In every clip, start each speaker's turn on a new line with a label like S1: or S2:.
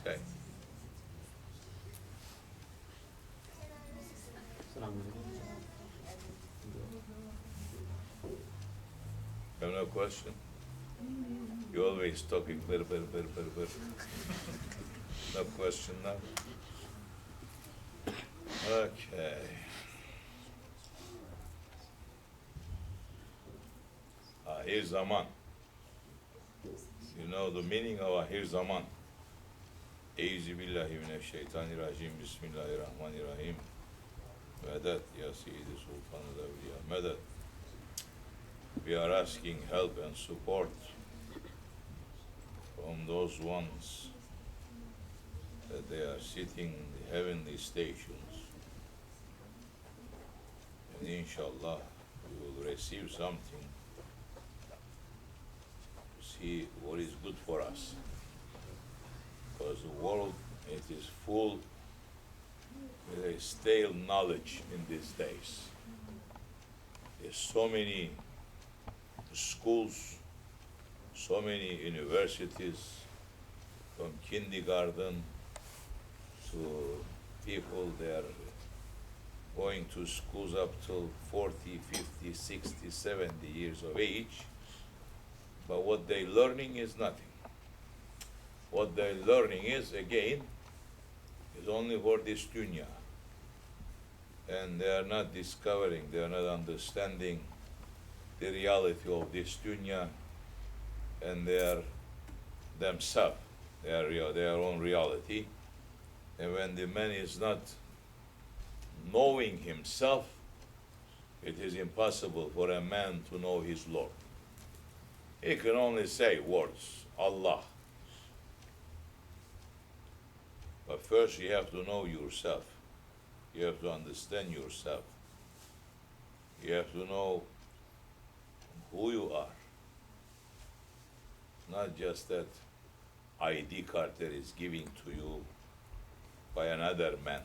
S1: Okay. You have no question? You always talking very, very, very, very, very. No question now? Okay. Ahir zaman. You know the meaning of ahir zaman? Eyzi billahi mineşşeytanirracim. Bismillahirrahmanirrahim. Medet ya Seyyidi Sultanı Evliya. Medet. We are asking help and support from those ones that they are sitting in the heavenly stations. And inshallah, we will receive something to see what is good for us. Because the world, it is full with a stale knowledge in these days. There's so many schools, so many universities, from kindergarten to people, they are going to schools up till 40, 50, 60, 70 years of age, but what they're learning is nothing. What they're learning is, again, is only for this dunya. And they are not discovering, they are not understanding the reality of this dunya, and they are themselves, their own reality. And when the man is not knowing himself, it is impossible for a man to know his Lord. He can only say words, Allah. But first you have to know yourself. You have to understand yourself. You have to know who you are. Not just that ID card that is given to you by another man.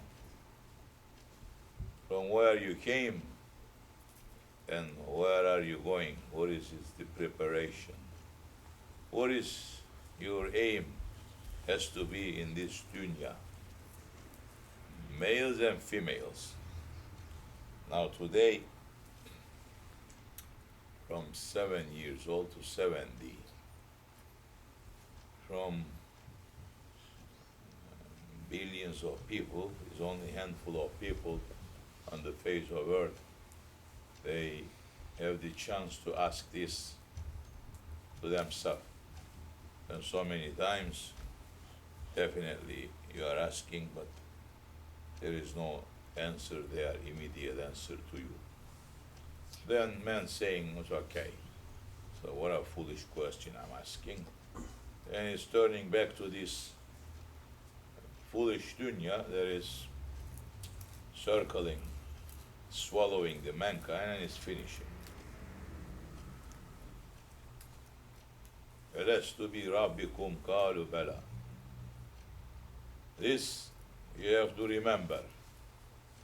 S1: From where you came and where are you going? What is the preparation? What is your aim has to be in this dunya? Males and females. Now today, from 7 years old to 70, from billions of people, there's only a handful of people on the face of earth, they have the chance to ask this to themselves. And so many times, definitely you are asking, but there is no answer there, immediate answer to you. Then man saying, it's okay. So what a foolish question I'm asking. And it's turning back to this foolish dunya that is circling, swallowing the mankind, and is finishing. Elestu bi rabbikum qalu bala. This you have to remember.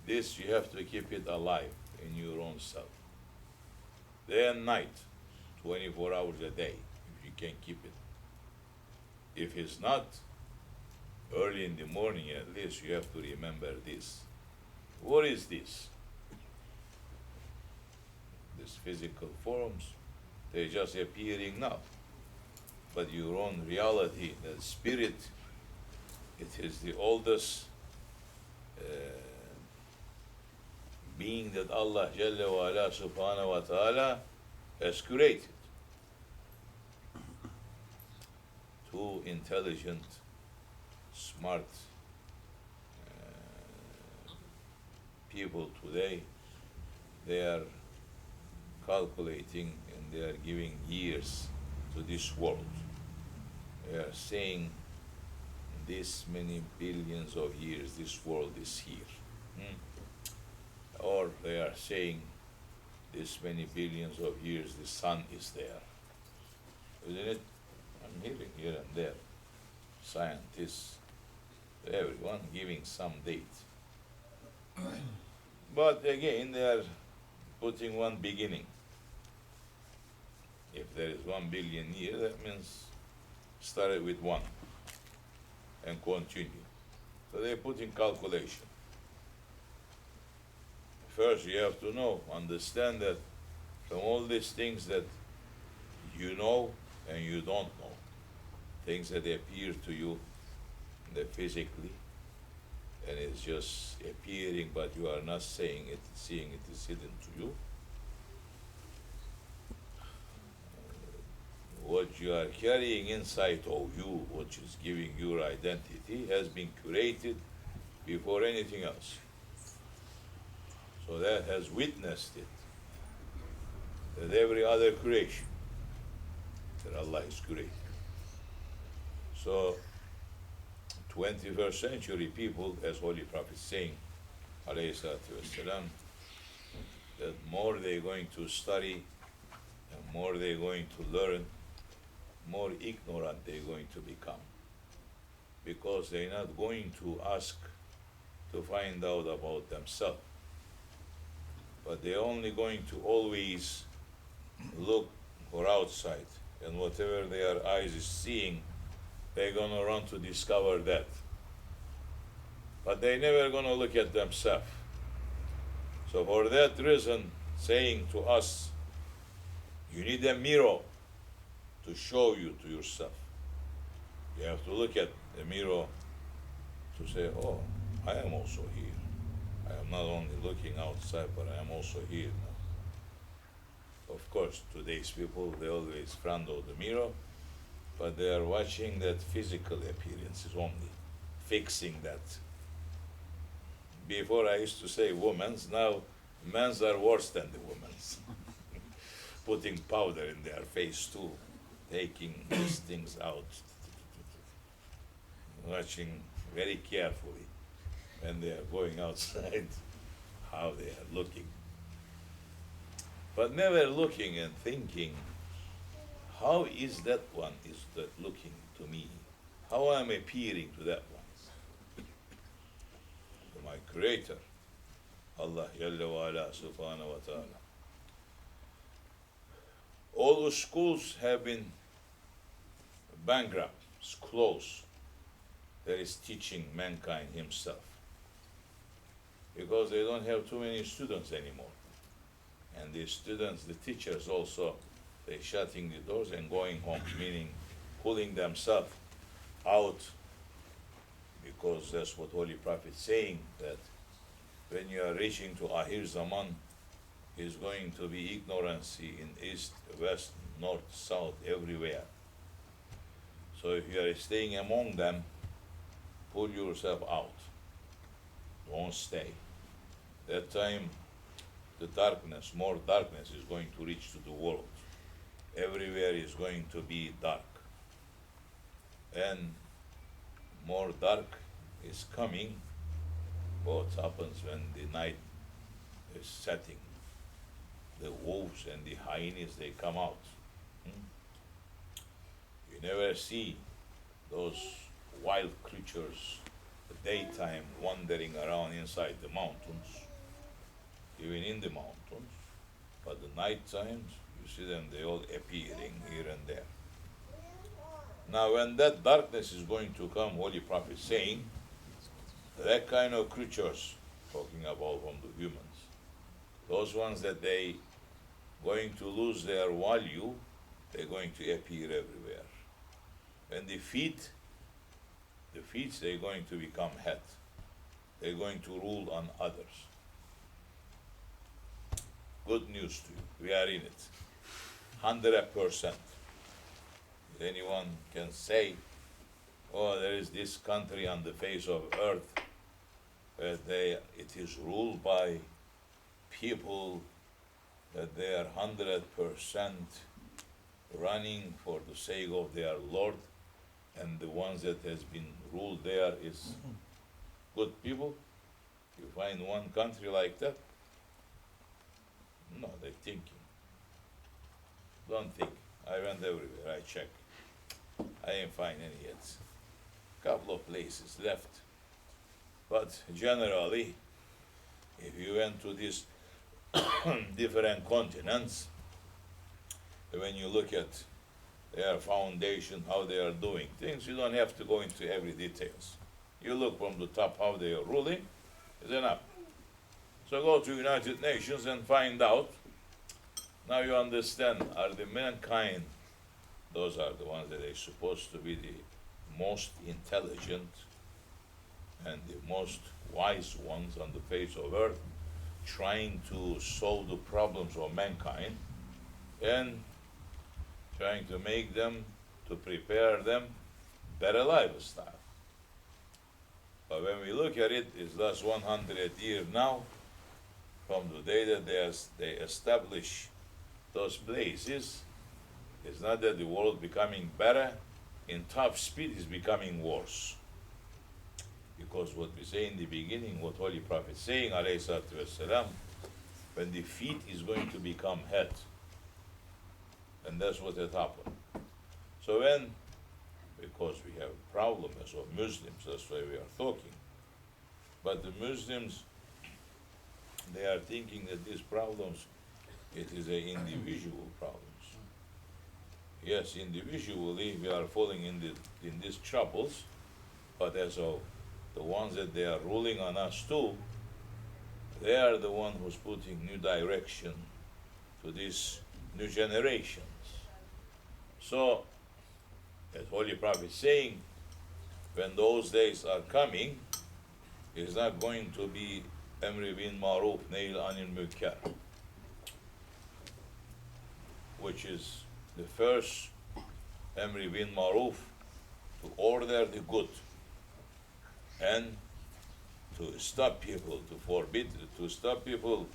S1: This you have to keep it alive in your own self. Day and night, 24 hours a day, if you can keep it. If it's not, early in the morning at least, you have to remember this. What is this? These physical forms, they're just appearing now. But your own reality, the spirit, it is the oldest being that Allah Jalla wa Ala Subhanahu wa Ta'ala has created. Two intelligent, smart people today, they are calculating and they are giving years to this world. They are saying this many billions of years this world is here. Or they are saying this many billions of years the sun is there. Isn't it? I'm hearing here and there scientists, everyone giving some date. But again, they are putting one beginning. If there is 1 billion years, that means started with one. and continue. So they put in calculation. First, you have to know, understand that from all these things that you know and you don't know, things that appear to you physically, and it's just appearing, but you are not saying it, seeing it is hidden to you. What you are carrying inside of you, which is giving your identity, has been curated before anything else. So that has witnessed it, that every other creation, that Allah is great. So 21st century people, as Holy Prophet saying, alayhi salatu wasalam, that more they're going to study, and more they're going to learn, more ignorant they're going to become. Because they're not going to ask to find out about themselves. But they're only going to always look for outside. And whatever their eyes is seeing, they're going to run to discover that. But they're never going to look at themselves. So for that reason, saying to us, you need a mirror to show you to yourself. You have to look at the mirror to say, oh, I am also here. I am not only looking outside, but I am also here now. Of course, today's people, they always front of the mirror, but they are watching that physical appearances only, fixing that. Before I used to say women's, now men's are worse than the women's. Putting powder in their face too, taking these things out, watching very carefully when they are going outside, how they are looking. But never looking and thinking, how is that one is that looking to me? How am I appearing to that one? To my Creator, Allah Jalla wa Ala Subhanahu wa Ta'ala. All the schools have been bankrupt, closed. That is teaching mankind himself. Because they don't have too many students anymore. And the students, the teachers also, they shutting the doors and going home, meaning pulling themselves out, because that's what Holy Prophet is saying, that when you are reaching to Ahir Zaman, is going to be ignorancy in east, west, north, south, everywhere. So if you are staying among them, pull yourself out. Don't stay. That time, the darkness, more darkness is going to reach to the world. Everywhere is going to be dark. And more dark is coming. What happens when the night is setting? The wolves and the hyenas, they come out. You never see those wild creatures the daytime wandering around inside the mountains, even in the mountains, but the night times you see them, they all appearing here and there. Now when that darkness is going to come, Holy Prophet saying, that kind of creatures, talking about from the humans, those ones that they going to lose their value, they're going to appear everywhere. And the feet, they're going to become head. They're going to rule on others. Good news to you, we are in it. 100%. If anyone can say, oh, there is this country on the face of earth where it is ruled by people that they are 100% running for the sake of their Lord, and the ones that has been ruled there is good people. You find one country like that? No, they're thinking. Don't think. I went everywhere, I checked. I ain't find any yet. Couple of places left. But generally, if you went to these different continents, when you look at their foundation, how they are doing things. You don't have to go into every details. You look from the top how they are ruling, is enough. So go to United Nations and find out. Now you understand, are the mankind, those are the ones that are supposed to be the most intelligent and the most wise ones on the face of earth, trying to solve the problems of mankind and trying to make them, to prepare them better lifestyle. But when we look at it, it's last 100 years now, from the day that they establish those places, it's not that the world becoming better, in top speed is becoming worse. Because what we say in the beginning, what Holy Prophet is saying, alayhi salatu wassalam, when the feet is going to become head, and that's what had happened. So when, because we have a problem as of Muslims, that's why we are talking, but the Muslims, they are thinking that these problems, it is an individual problems. Yes, individually we are falling in these troubles, but as of the ones that they are ruling on us too, they are the one who's putting new direction to these new generations. So, as Holy Prophet is saying, when those days are coming, it's not going to be Emri bin Maruf, Nail Anil Munkar, which is the first Emri bin Maruf, to order the good and to stop people, to forbid, to stop people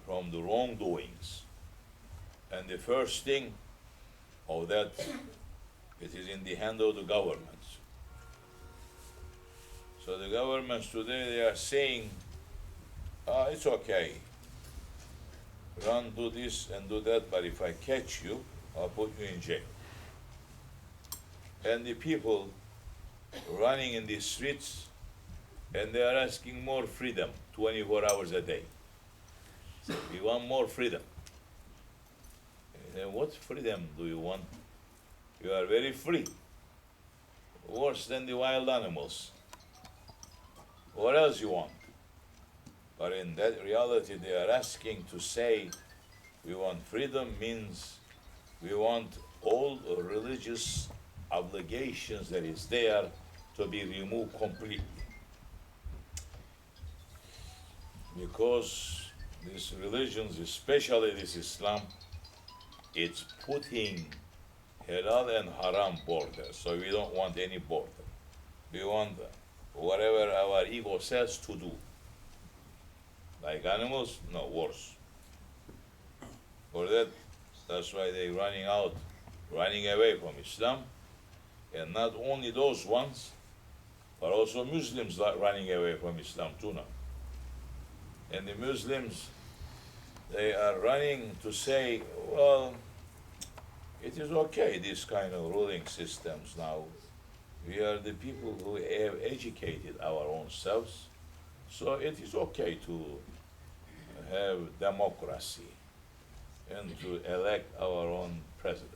S1: from the wrongdoings. And the first thing of that, it is in the hand of the governments. So the governments today, they are saying, it's okay, run, do this and do that, but if I catch you, I'll put you in jail. And the people running in the streets, and they are asking more freedom, 24 hours a day. So we want more freedom. And what freedom do you want? You are very free, worse than the wild animals. What else you want? But in that reality, they are asking to say, we want freedom means we want all religious obligations that is there to be removed completely. Because these religions, especially this Islam, it's putting halal and haram borders. So we don't want any border. We want whatever our ego says to do. Like animals, no, worse. For that, that's why they're running away from Islam. And not only those ones, but also Muslims are running away from Islam too now. And the Muslims, they are running to say, well, it is okay, this kind of ruling systems now. We are the people who have educated our own selves, so it is okay to have democracy and to elect our own presidents.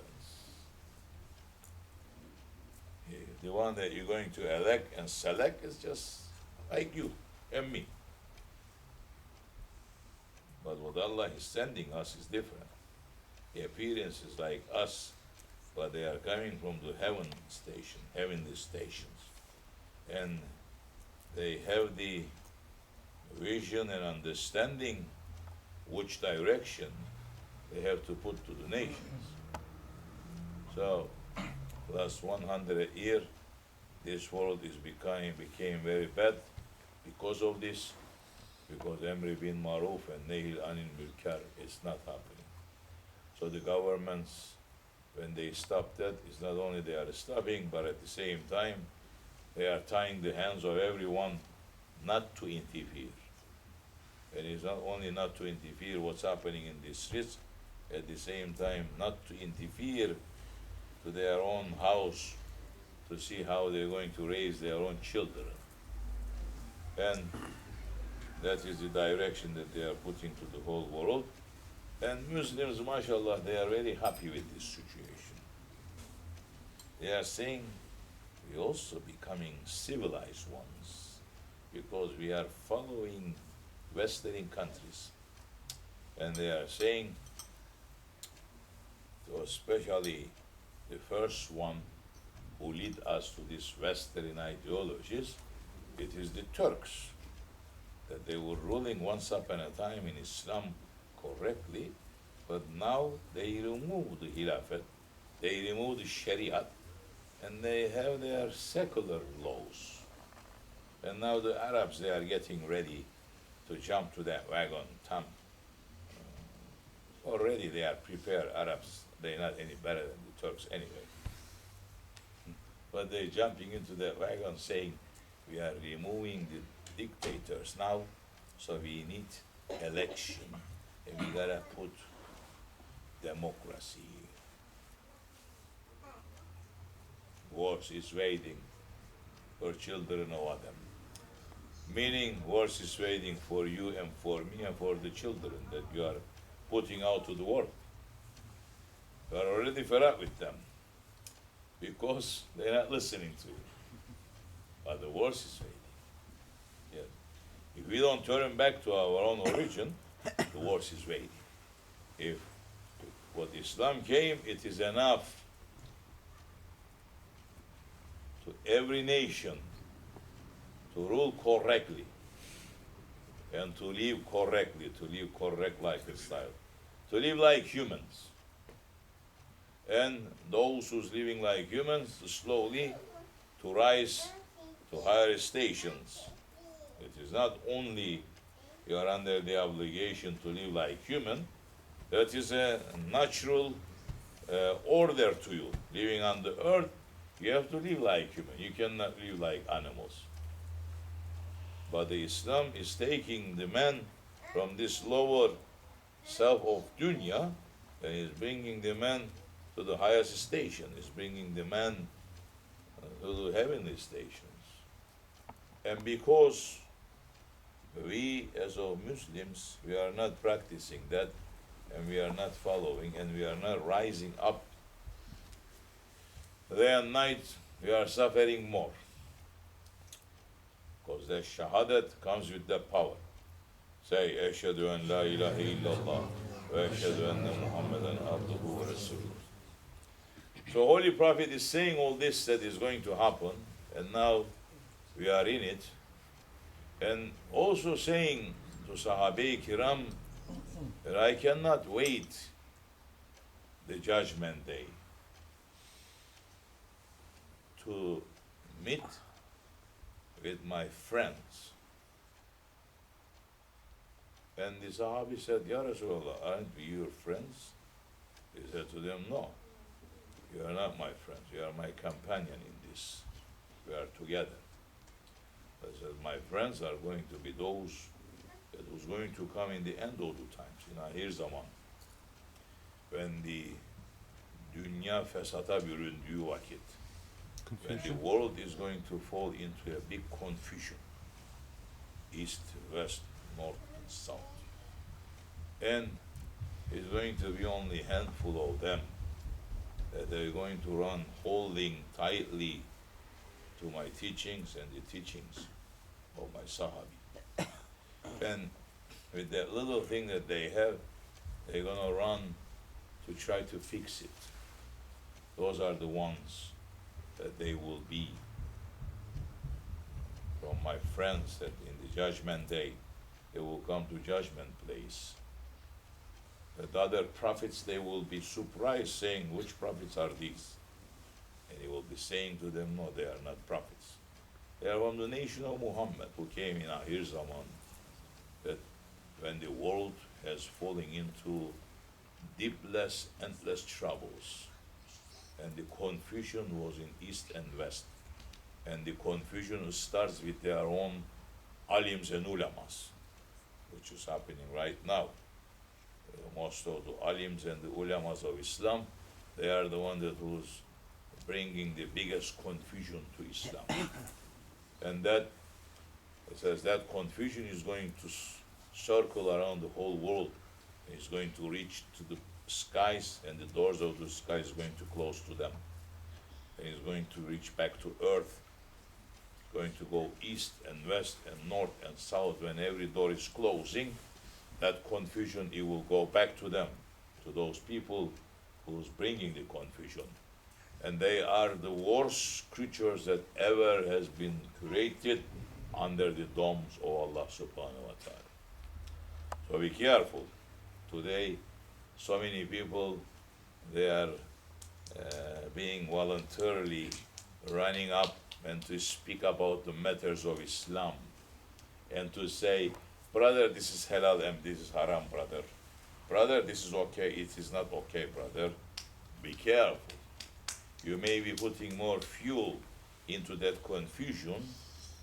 S1: The one that you're going to elect and select is just like you and me. But what Allah is sending us is different. The appearance is like us, but they are coming from the heavenly stations. And they have the vision and understanding which direction they have to put to the nations. So, last 100 years, this world became very bad because of this, because Emri bin Maruf and Nahi Anil Munkar is not happening. So the governments, when they stop that, it's not only they are stopping, but at the same time, they are tying the hands of everyone not to interfere. And it's not only not to interfere what's happening in the streets, at the same time not to interfere to their own house to see how they're going to raise their own children. And that is the direction that they are putting to the whole world. And Muslims, mashallah, they are very happy with this situation. They are saying we also becoming civilized ones because we are following Western countries. And they are saying, so especially the first one who lead us to these Western ideologies, it is the Turks, that they were ruling once upon a time in Islam correctly, but now they remove the Khilafat, they remove the Shariat, and they have their secular laws. And now the Arabs, they are getting ready to jump to that wagon. Already they are prepared, Arabs, they're not any better than the Turks anyway. But they're jumping into that wagon saying, we are removing the dictators now, so we need election, and we gotta put democracy. Wars is waiting for children of Adam. Meaning, wars is waiting for you and for me and for the children that you are putting out to the world. You are already fed up with them because they're not listening to you. But the wars is waiting. Yes. If we don't turn back to our own origin, the wars is waiting. If what Islam came, it is enough to every nation to rule correctly and to live correctly, to live correct lifestyle, to live like humans. And those who's living like humans, slowly to rise to higher stations. It is not only you are under the obligation to live like human, that is a natural order to you. Living on the earth, you have to live like human. You cannot live like animals. But the Islam is taking the man from this lower self of dunya and is bringing the man to the highest station, is bringing the man to the heavenly stations. And because we as of Muslims, we are not practicing that, and we are not following, and we are not rising up, day and night we are suffering more. Because the shahadat comes with the power. Say, Eshhadu an la ilaha illallah, wa eshhadu anna Muhammadan abduhu wa rasuluh. So Holy Prophet is saying all this that is going to happen, and now we are in it. And also saying to Sahabe Kiram that I cannot wait the judgment day to meet with my friends. And the Sahabi said, Ya Rasulullah, aren't we your friends? He said to them, no, you are not my friends, you are my companion in this. We are together. I said, my friends are going to be those that was going to come in the end of the times, in ahir zaman. When the dünya fesata büründüğü vakit, when the world is going to fall into a big confusion, east, west, north, and south. And it's going to be only a handful of them that they're going to run holding tightly to my teachings and the teachings of my Sahabi. And with that little thing that they have, they're going to run to try to fix it. Those are the ones that they will be from my friends, that in the judgment day, they will come to judgment place. That other prophets, they will be surprised, saying, which prophets are these? And he will be saying to them, no, they are not prophets. They are from the nation of Muhammad, who came in Ahir Zaman, that when the world has fallen into deepless, endless troubles, and the confusion was in east and west, and the confusion starts with their own alims and ulamas, which is happening right now. Most of the alims and the ulamas of Islam, they are the one that was bringing the biggest confusion to Islam. And that, it says that confusion is going to circle around the whole world He's going to reach to the skies, and the doors of the sky is going to close to them. And he's going to reach back to earth, going to go east and west and north and south. When every door is closing, that confusion, it will go back to them, to those people who's bringing the confusion. And they are the worst creatures that ever has been created under the domes of Allah subhanahu wa ta'ala. So be careful. Today, so many people, they are being voluntarily running up and to speak about the matters of Islam and to say, brother, this is halal and this is haram, brother. Brother, this is okay, it is not okay, brother. Be careful. You may be putting more fuel into that confusion,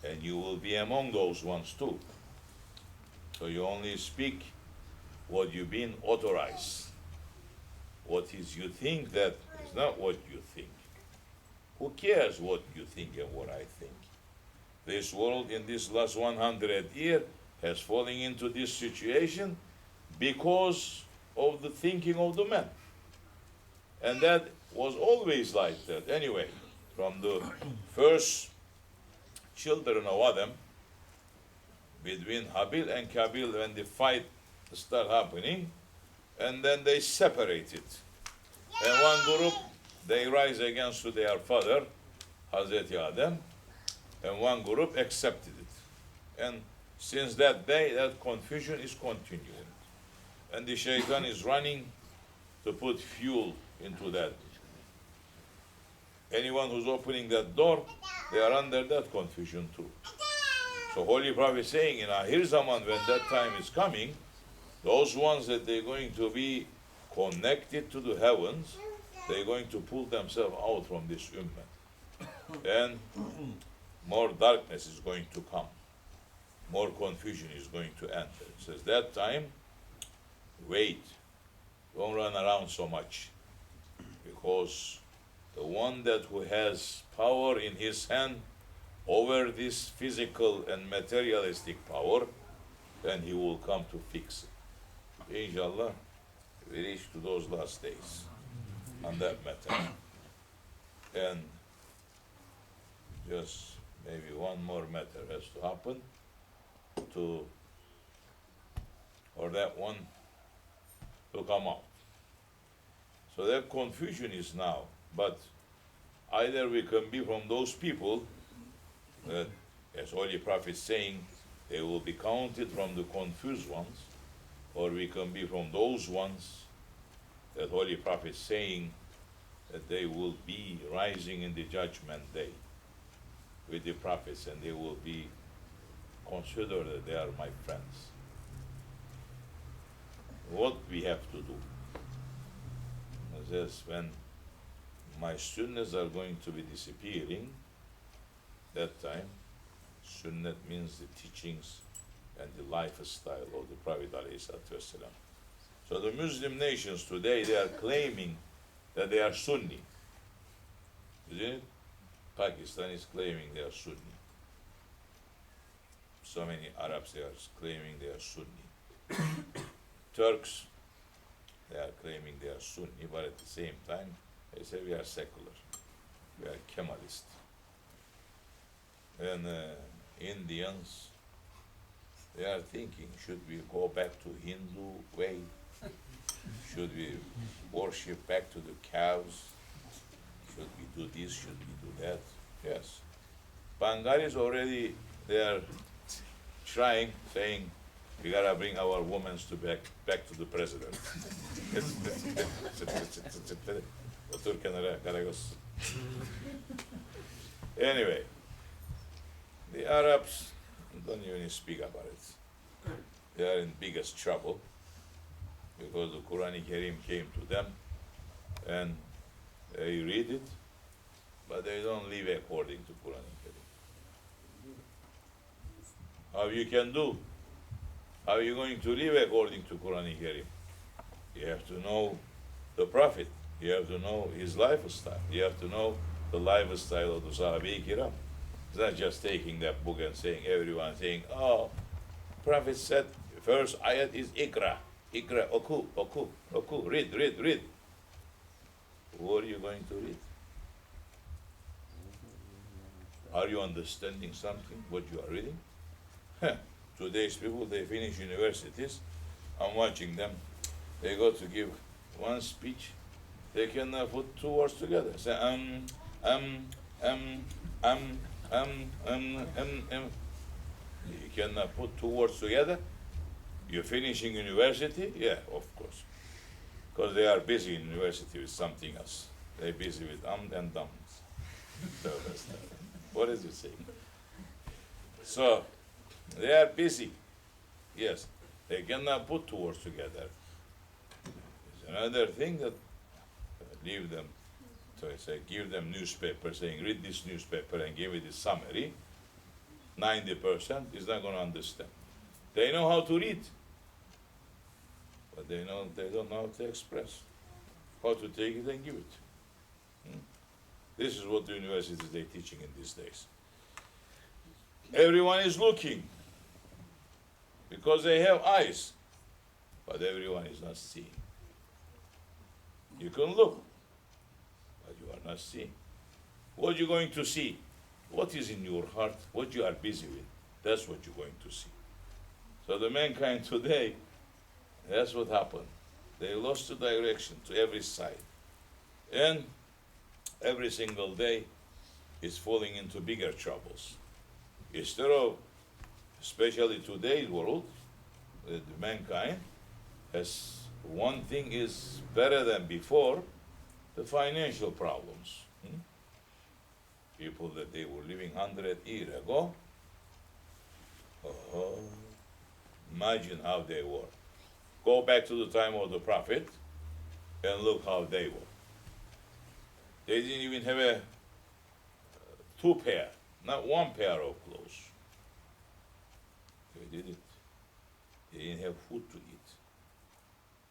S1: and you will be among those ones too. So you only speak what you've been authorized. What is you think, that is not what you think. Who cares what you think and what I think? This world in this last 100 years has fallen into this situation because of the thinking of the man. And that was always like that. Anyway, from the first children of Adam, between Habil and Kabil, when the fight started happening, and then they separated. And one group, they rise against to their father, Hazreti Adam, and one group accepted it. And since that day, that confusion is continuing. And the shaitan is running to put fuel into that. Anyone who's opening that door, they are under that confusion too. So Holy Prophet is saying in Akhir Zaman, when that time is coming, those ones that they're going to be connected to the heavens, they're going to pull themselves out from this ummah. And more darkness is going to come. More confusion is going to enter. It says that time, wait. Don't run around so much. Because the one that who has power in his hand over this physical and materialistic power, then he will come to fix it. Inshallah, we reach to those last days on that matter. And just maybe one more matter has to happen for that one to come out. So that confusion is now, but either we can be from those people that, as Holy Prophet is saying, they will be counted from the confused ones, or we can be from those ones that Holy Prophet is saying that they will be rising in the judgment day with the prophets, and they will be considered that they are my friends. What we have to do is when my sunnahs are going to be disappearing, that time, sunnah means the teachings and the lifestyle of the Prophet ﷺ. So the Muslim nations today, they are claiming that they are Sunni. Isn't it? Pakistan is claiming they are Sunni. So many Arabs, they are claiming they are Sunni. Turks, they are claiming they are Sunni, but at the same time, they say we are secular, we are Kemalist. And Indians, they are thinking, should we go back to Hindu way? Should we worship back to the cows? Should we do this? Should we do that? Yes. Bengalis already, they are trying, saying, we gotta bring our women to back to the president. Otur kenara, Karagos. Anyway, the Arabs don't even speak about it. They are in biggest trouble because the Quran Karim came to them and they read it, but they don't live according to Quran Karim. How you can do? How are you going to live according to Quran Karim? You have to know the Prophet. You have to know his lifestyle. You have to know the lifestyle of the Sahabi Kiram. It's not just taking that book and saying, everyone saying, oh, Prophet said, first ayat is Iqra. Ikra, oku, oku, oku, read, read, read. What are you going to read? Are you understanding something, what you are reading? Today's people, they finish universities. I'm watching them. They go to give one speech. They cannot put two words together. Say, um, um, um, um. You cannot put two words together. You're finishing university? Yeah, of course. Because they are busy in university with something else. They're busy with and dums. So that's that. What is it saying? So, they are busy. Yes, they cannot put two words together. There's another thing that leave them, so I say, give them newspaper, saying, read this newspaper and give it a summary. 90% is not going to understand. They know how to read, but they don't know how to express, how to take it and give it. This is what the universities they're teaching in these days. Everyone is looking because they have eyes, but everyone is not seeing. You can look, but you are not seeing. What are you going to see? What is in your heart? What you are busy with? That's what you're going to see. So the mankind today, that's what happened. They lost the direction to every side. And every single day is falling into bigger troubles. Instead of, especially today's world, the mankind has one thing is better than before, the financial problems. People that they were living 100 years ago, imagine how they were. Go back to the time of the Prophet and look how they were. They didn't even have a two pair, not one pair of clothes. They didn't. They didn't have food to eat.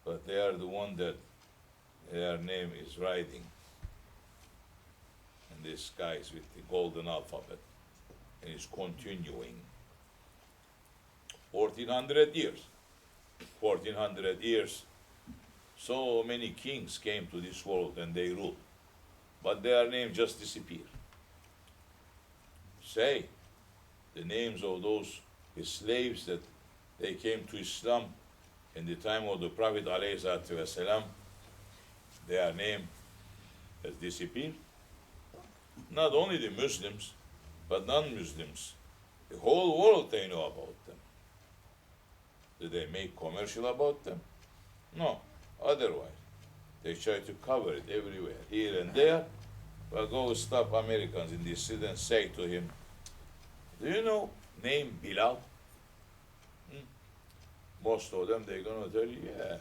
S1: But they are the one that their name is riding in the skies with the golden alphabet, and is continuing. 1400 years. 1400 years. So many kings came to this world and they ruled, but their name just disappeared. Say the names of those slaves that they came to Islam in the time of the Prophet ﷺ, their name has disappeared. Not only the Muslims, but non-Muslims. The whole world, they know about them. Do they make commercial about them? No. Otherwise, they try to cover it everywhere, here and there. But go stop Americans in the city and say to him, do you know name Bilal? Most of them, they're going to tell you, yeah,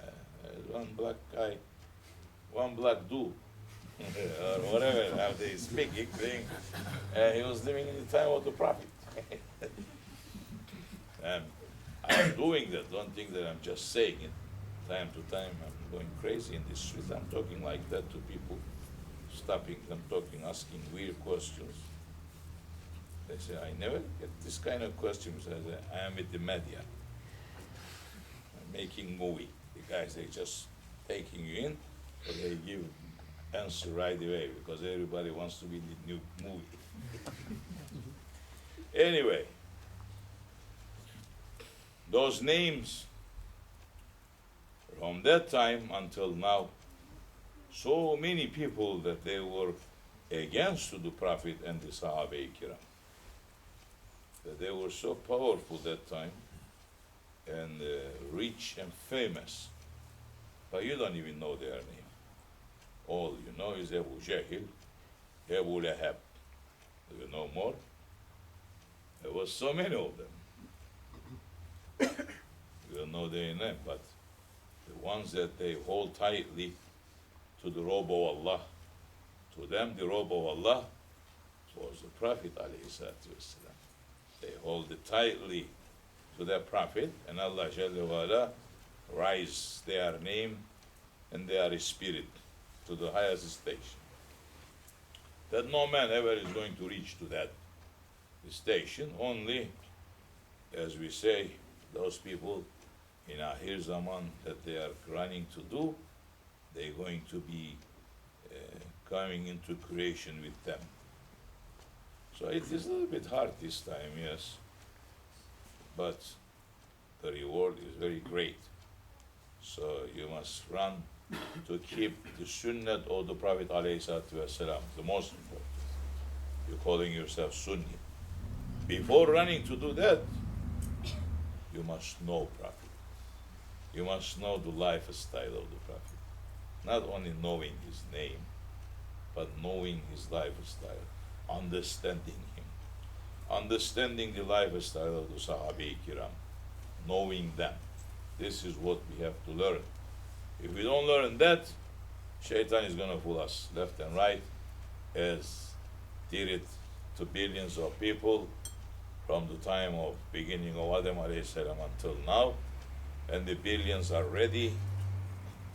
S1: one black guy, one black dude, or whatever, how they speak, he was living in the time of the Prophet. And I'm doing that, don't think that I'm just saying it. Time to time, I'm going crazy in the streets, I'm talking like that to people, stopping them talking, asking weird questions. They say, I never get this kind of questions. I say, I am with the media. I'm making movie. The guys, they just taking you in, but they give answer right away because everybody wants to be in the new movie. Anyway, those names, from that time until now, so many people that they were against the Prophet and the Sahaba Kiram, that they were so powerful that time and rich and famous, but you don't even know their name. All you know is Abu Jahl, Abu Lahab. Do you know more? There was so many of them. You don't know their name, but the ones that they hold tightly to the robe of Allah, to them the robe of Allah was the Prophet ﷺ. They hold it tightly to their Prophet, and Allah Jalla wa Ala rise their name and their spirit to the highest station. That no man ever is going to reach to that station, only, as we say, those people in Ahir Zaman that they are running to do, they're going to be coming into creation with them. So it is a little bit hard this time, yes, but the reward is very great. So you must run to keep the sunnah of the Prophet ﷺ, the most important. You're calling yourself Sunni. Before running to do that, you must know Prophet. You must know the lifestyle of the Prophet. Not only knowing his name, but knowing his lifestyle, understanding him, understanding the lifestyle of the Sahabi Kiram, knowing them. This is what we have to learn. If we don't learn that, Shaitan is going to fool us left and right, as did it to billions of people from the time of beginning of Adam alayhi salam until now, and the billions are ready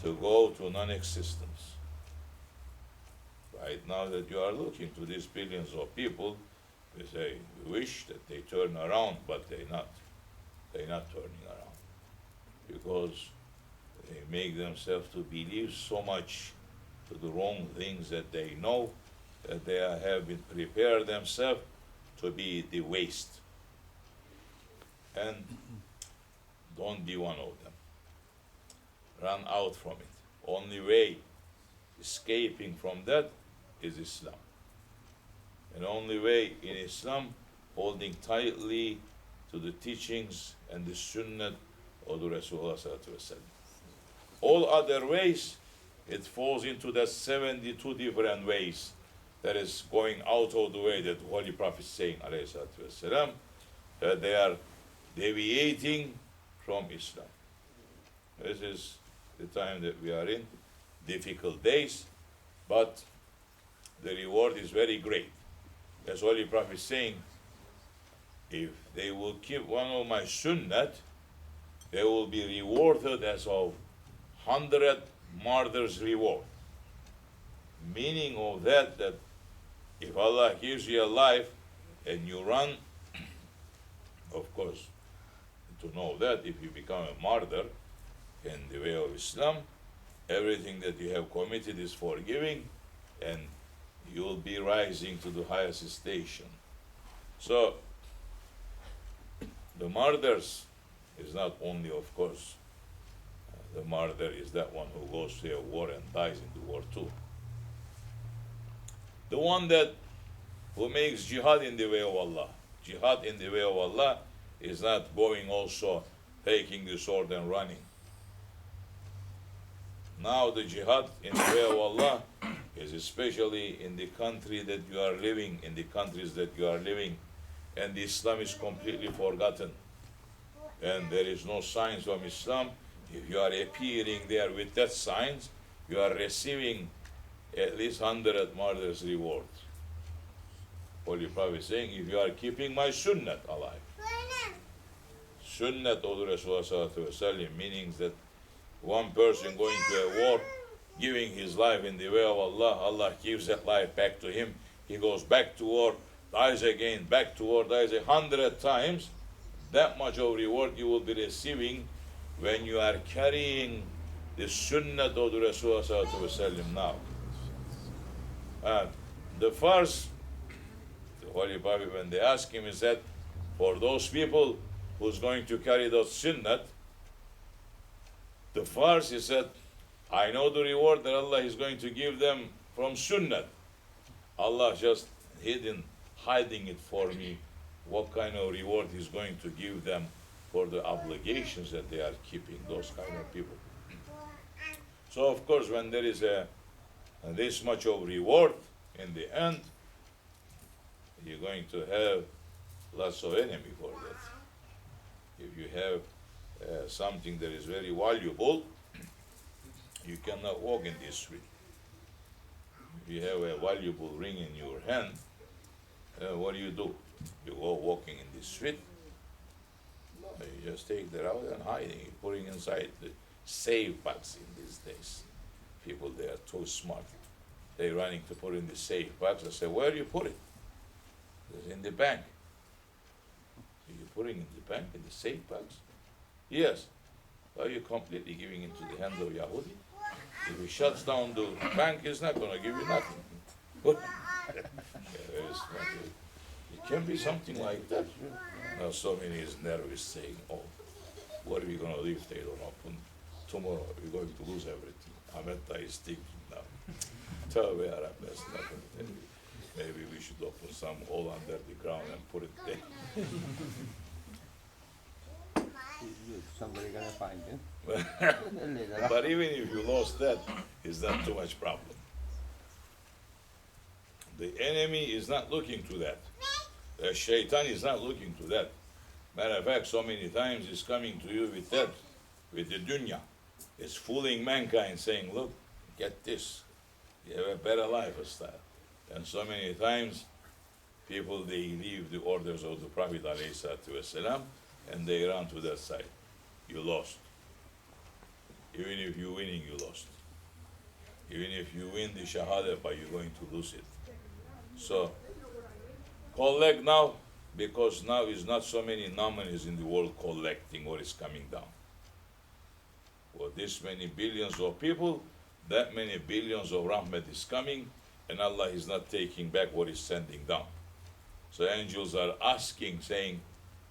S1: to go to non-existence. Right now that you are looking to these billions of people, we say, we wish that they turn around, but they're not. They're not turning around, because they make themselves to believe so much to the wrong things that they know, that they have been prepared themselves to be the waste. And don't be one of them. Run out from it. Only way escaping from that is Islam. And only way in Islam, holding tightly to the teachings and the sunnah of the Rasulullah sallallahu alaihi wasallam. All other ways, it falls into the 72 different ways that is going out of the way that the Holy Prophet is saying, alayhi salatu wasalam, that they are deviating from Islam. This is the time that we are in, difficult days, but the reward is very great. As Holy Prophet is saying, if they will keep one of my sunnat, they will be rewarded as of 100 martyrs' reward. Meaning of that if Allah gives you a life and you run, of course, to know that if you become a martyr in the way of Islam, everything that you have committed is forgiving, and you will be rising to the highest station. So, the martyrs is not only, of course, the martyr is that one who goes to a war and dies in the war too. The one who makes jihad in the way of Allah. Jihad in the way of Allah is not going also taking the sword and running. Now the jihad in the way of Allah is especially in the country that you are living, in the countries that you are living, and Islam is completely forgotten. And there is no signs from Islam. If you are appearing there with that signs, you are receiving at least 100 martyrs' reward. Holy Prophet is saying, if you are keeping my sunnat alive, sunnat of the Rasulullah, meaning that one person going to a war, giving his life in the way of Allah, Allah gives that life back to him. He goes back to war, dies again, back to war, dies 100 times. That much of reward you will be receiving when you are carrying the sunnah of the Rasulullah now. And the first, the Holy Prophet, when they ask him, is that for those people who's going to carry those sunnah, the first is that I know the reward that Allah is going to give them from sunnah. Allah just hiding it for me, what kind of reward He's going to give them for the obligations that they are keeping, those kind of people. So of course, when there is this much of reward in the end, you're going to have lots of enemy for that. If you have something that is very valuable, you cannot walk in this street. If you have a valuable ring in your hand, what do? You go walking in the street? No, you just take it out and hiding it, putting inside the safe box in these days. People, they are too smart. They're running to put in the safe box. I say, where do you put it? It's in the bank. So you're putting in the bank, in the safe box? Yes. Are you completely giving into the hand of Yahudi? If he shuts down the bank, he's not going to give you nothing. It can be something like that. Now so many is nervous saying, oh, what are we going to do if they don't open? Tomorrow we're going to lose everything. Ahmet is thinking now. Tövbe Arab, that's not going to tell you. Maybe we should open some hole under the ground and put it there.
S2: Somebody gonna find him.
S1: But even if you lost that, it's not too much problem. The enemy is not looking to that. The shaitan is not looking to that. Matter of fact, so many times he's coming to you with that, with the dunya. It's fooling mankind, saying, look, get this. You have a better lifestyle. And so many times, people, they leave the orders of the Prophet ﷺ, and they run to that side. You lost. Even if you're winning, you lost. Even if you win the Shahada, but you're going to lose it. So, collect now, because now is not so many nominees in the world collecting what is coming down. For this many billions of people, that many billions of rahmat is coming, and Allah is not taking back what is sending down. So angels are asking, saying,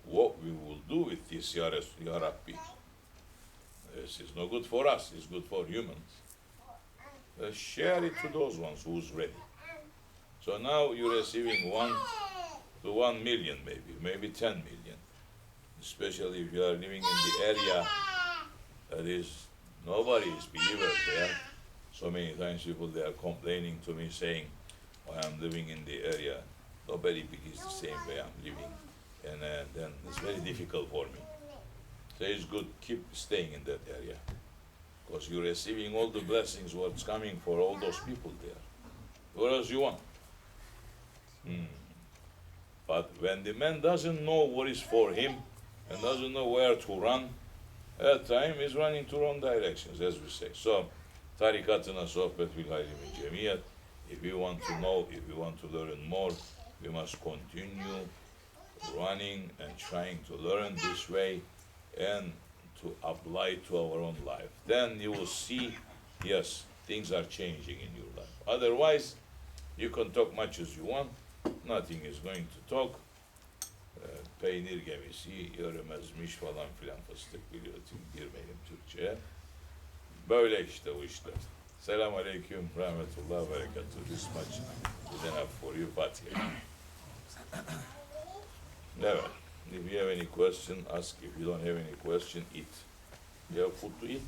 S1: what we will do with this, Ya Rabbi? This is no good for us, it's good for humans. Share it to those ones who's ready. So now you're receiving 1 to 1 million, maybe 10 million. Especially if you are living in the area that is, nobody is believers there. So many times people, they are complaining to me saying, oh, I'm living in the area, nobody believes the same way I'm living. And then it's very difficult for me. So it's good, keep staying in that area. Because you're receiving all the blessings, what's coming for all those people there. What else you want? But when the man doesn't know what is for him, and doesn't know where to run, at time he's running to wrong directions, as we say. So, tarikatına sohbet bil hayri min cemiyet. If we want to know, if we want to learn more, we must continue running and trying to learn this way and to apply to our own life. Then you will see, yes, things are changing in your life. Otherwise, you can talk much as you want, nothing is going to talk. Peynir gemisi yöremezmiş falan filan, fıstık biliyorsun, girmeyelim Türkçe'ye. Böyle işte bu işler. Selamun aleyküm, rahmetullah, berekatuhu. This much is enough for you, Fatiha. Never. If you have any question, ask. If you don't have any question, eat. You have food to eat?